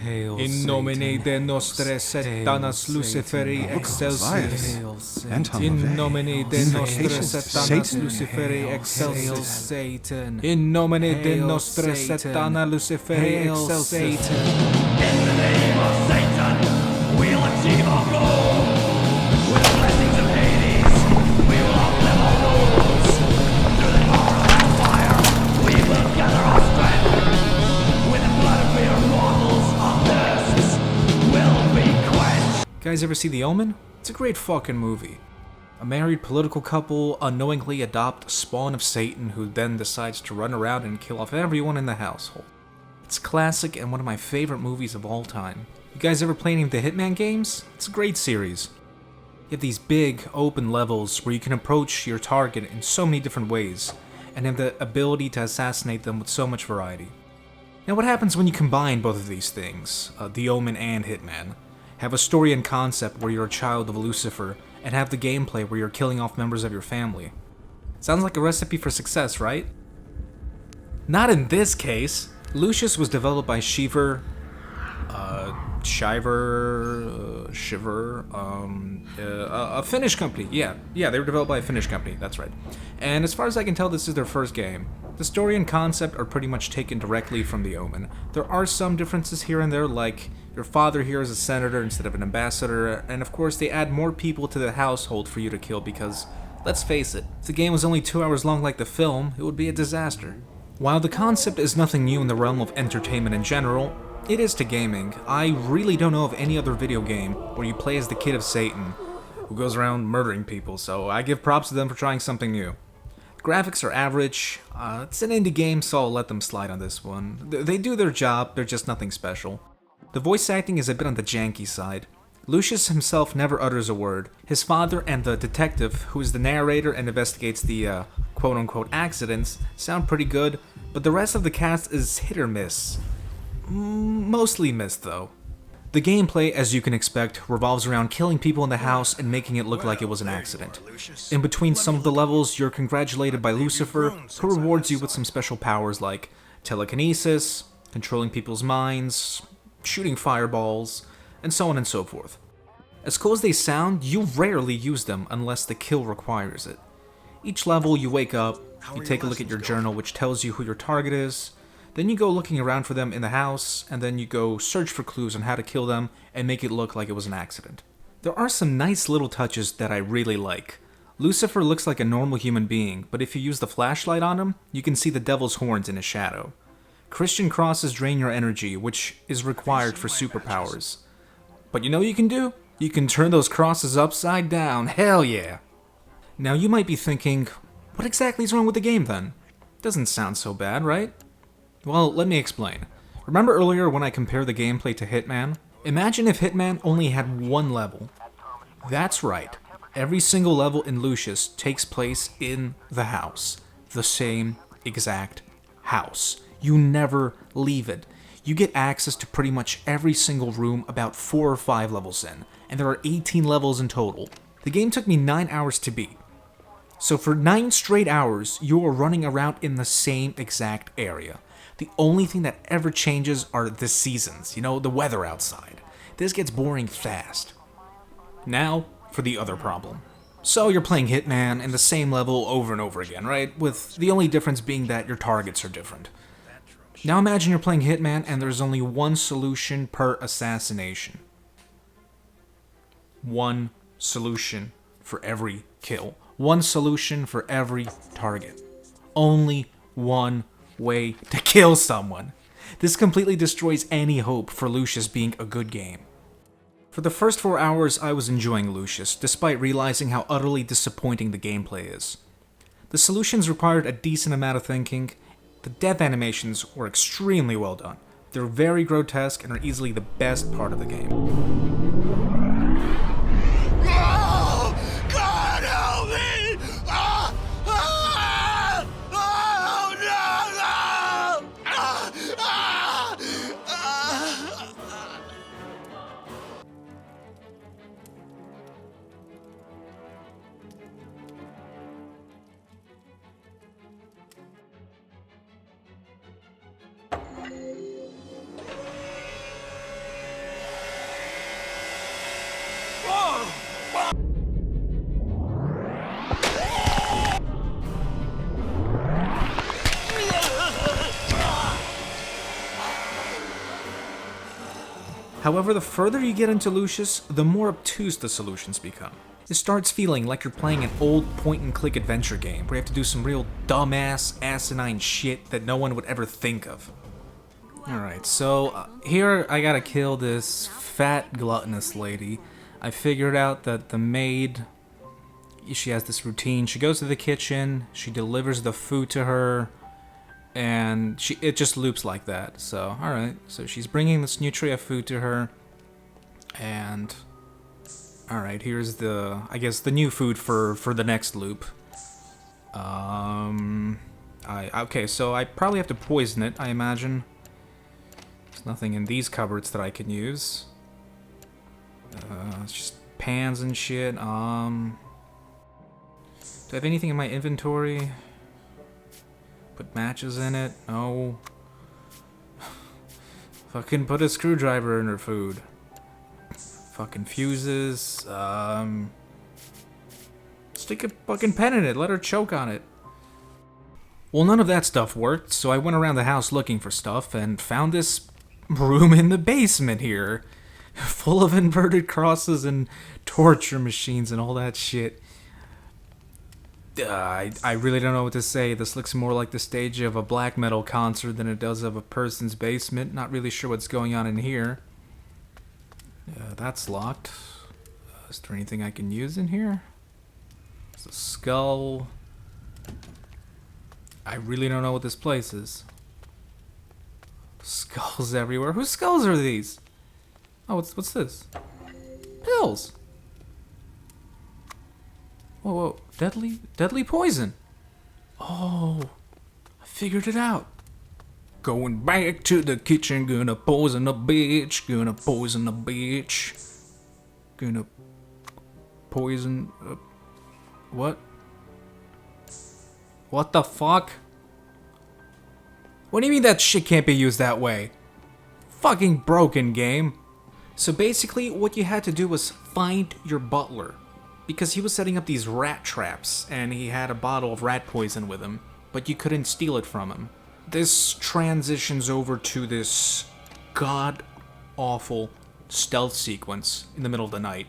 In nomine de nostre satanas Luciferi excelsis. In nomine de nostre satanas Luciferi excelsis. Satan. In nomine de nostre satana Luciferi excelsis. In the name of Satan, we'll achieve our goal. With the blessings of Hades, we will uplift our rules. Through the power of hellfire, we will gather our strength. With the blood of mere mortals, our thirsts will be quenched. Guys ever see The Omen? It's a great fucking movie. A married political couple unknowingly adopt a spawn of Satan who then decides to run around and kill off everyone in the household. It's classic and one of my favorite movies of all time. You guys ever play any of the Hitman games? It's a great series. You have these big, open levels where you can approach your target in so many different ways, and have the ability to assassinate them with so much variety. Now what happens when you combine both of these things, The Omen and Hitman? Have a story and concept where you're a child of Lucifer, and have the gameplay where you're killing off members of your family. Sounds like a recipe for success, right? Not in this case! Lucius was developed by Shiver, a Finnish company. Yeah, they were developed by a Finnish company, that's right. And as far as I can tell, this is their first game. The story and concept are pretty much taken directly from The Omen. There are some differences here and there, like your father here is a senator instead of an ambassador, and of course they add more people to the household for you to kill because, let's face it, if the game was only 2 hours long like the film, it would be a disaster. While the concept is nothing new in the realm of entertainment in general, it is to gaming. I really don't know of any other video game where you play as the kid of Satan, who goes around murdering people, so I give props to them for trying something new. Graphics are average, it's an indie game, so I'll let them slide on this one. They do their job, they're just nothing special. The voice acting is a bit on the janky side. Lucius himself never utters a word. His father and the detective, who is the narrator and investigates the quote-unquote accidents, sound pretty good, but the rest of the cast is hit or miss. Mostly missed, though. The gameplay, as you can expect, revolves around killing people in the house and making it look like it was an accident. In between some of the levels, you're congratulated by Lucifer, who rewards you with some special powers like telekinesis, controlling people's minds, shooting fireballs, and so on and so forth. As cool as they sound, you rarely use them unless the kill requires it. Each level, you wake up, you take a look at your journal which tells you who your target is, then you go looking around for them in the house, and then you go search for clues on how to kill them and make it look like it was an accident. There are some nice little touches that I really like. Lucifer looks like a normal human being, but if you use the flashlight on him, you can see the devil's horns in his shadow. Christian crosses drain your energy, which is required for superpowers. But you know what you can do? You can turn those crosses upside down, hell yeah! Now you might be thinking, what exactly is wrong with the game then? Doesn't sound so bad, right? Well, let me explain. Remember earlier when I compared the gameplay to Hitman? Imagine if Hitman only had one level. That's right. Every single level in Lucius takes place in the house. The same exact house. You never leave it. You get access to pretty much every single room about 4 or 5 levels in, and there are 18 levels in total. The game took me 9 hours to beat. So for 9 straight hours, you are running around in the same exact area. The only thing that ever changes are the seasons, the weather outside. This gets boring fast. Now, for the other problem. So you're playing Hitman in the same level over and over again, right? With the only difference being that your targets are different. Now imagine you're playing Hitman and there's only one solution per assassination. One solution for every kill. One solution for every target. Only one way to kill someone. This completely destroys any hope for Lucius being a good game. For the first 4 hours, I was enjoying Lucius, despite realizing how utterly disappointing the gameplay is. The solutions required a decent amount of thinking. The death animations were extremely well done. They're very grotesque and are easily the best part of the game. Oh, God help me! Ah! Ah! Oh, no! Ah! Ah! Ah! However, the further you get into Lucius, the more obtuse the solutions become. It starts feeling like you're playing an old point-and-click adventure game where you have to do some real dumbass, asinine shit that no one would ever think of. Alright, so here I gotta kill this fat, gluttonous lady. I figured out that the maid, she has this routine. She goes to the kitchen, she delivers the food to her, and it just loops like that. So, alright, so she's bringing this new tray of food to her, and... Alright, here's the, I guess, the new food for the next loop. Okay, so I probably have to poison it, I imagine. There's nothing in these cupboards that I can use. It's just pans and shit. Do I have anything in my inventory? Put matches in it? No. Fucking put a screwdriver in her food. Fucking fuses. Stick a fucking pen in it. Let her choke on it. Well, none of that stuff worked, so I went around the house looking for stuff and found this room in the basement here, full of inverted crosses and torture machines and all that shit. I really don't know what to say. This looks more like the stage of a black metal concert than it does of a person's basement. Not really sure what's going on in here. That's locked. Is there anything I can use in here? There's a skull. I really don't know what this place is. Skulls everywhere. Whose skulls are these? Oh, what's this? Pills. Whoa, deadly poison. Oh, I figured it out. Going back to the kitchen, gonna poison a bitch, gonna poison a bitch. Gonna poison... what? What the fuck? What do you mean that shit can't be used that way? Fucking broken game. So basically, what you had to do was find your butler. Because he was setting up these rat traps, and he had a bottle of rat poison with him, but you couldn't steal it from him. This transitions over to this god-awful stealth sequence in the middle of the night.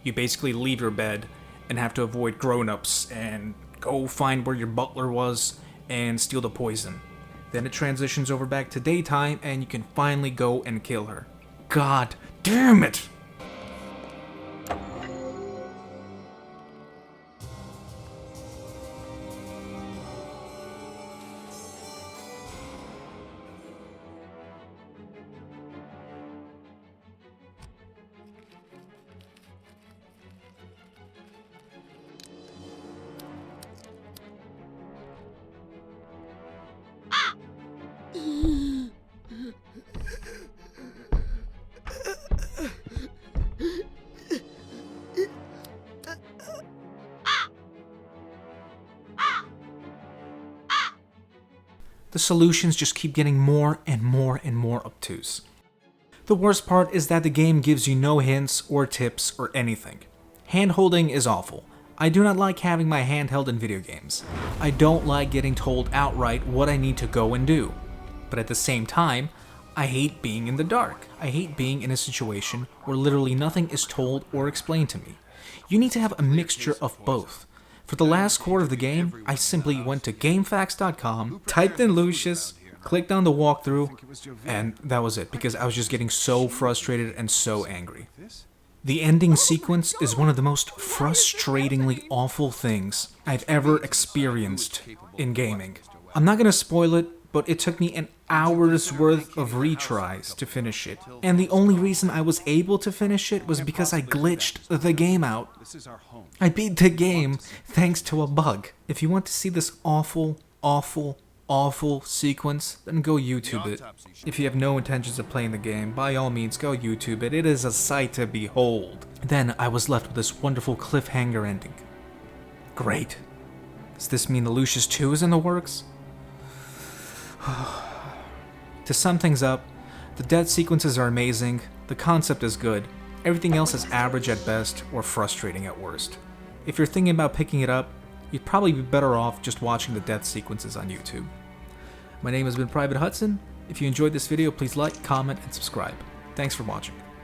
You basically leave your bed and have to avoid grown-ups and go find where your butler was and steal the poison. Then it transitions over back to daytime and you can finally go and kill her. God damn it! The solutions just keep getting more and more and more obtuse. The worst part is that the game gives you no hints or tips or anything. Hand-holding is awful. I do not like having my hand held in video games. I don't like getting told outright what I need to go and do. But at the same time, I hate being in the dark. I hate being in a situation where literally nothing is told or explained to me. You need to have a mixture of both. For the last quarter of the game, I simply went to GameFAQs.com, typed in Lucius, clicked on the walkthrough, and that was it, because I was just getting so frustrated and so angry. The ending sequence is one of the most frustratingly awful things I've ever experienced in gaming. I'm not gonna spoil it, but it took me an hour's worth of retries to finish it. And the only reason I was able to finish it was because I glitched the game out. I beat the game thanks to a bug. If you want to see this awful, awful, awful sequence, then go YouTube it. If you have no intentions of playing the game, by all means go YouTube it. It is a sight to behold. Then I was left with this wonderful cliffhanger ending. Great. Does this mean the Lucius 2 is in the works? To sum things up, the death sequences are amazing, the concept is good, everything else is average at best or frustrating at worst. If you're thinking about picking it up, you'd probably be better off just watching the death sequences on YouTube. My name has been Private Hudson. If you enjoyed this video, please like, comment, and subscribe. Thanks for watching.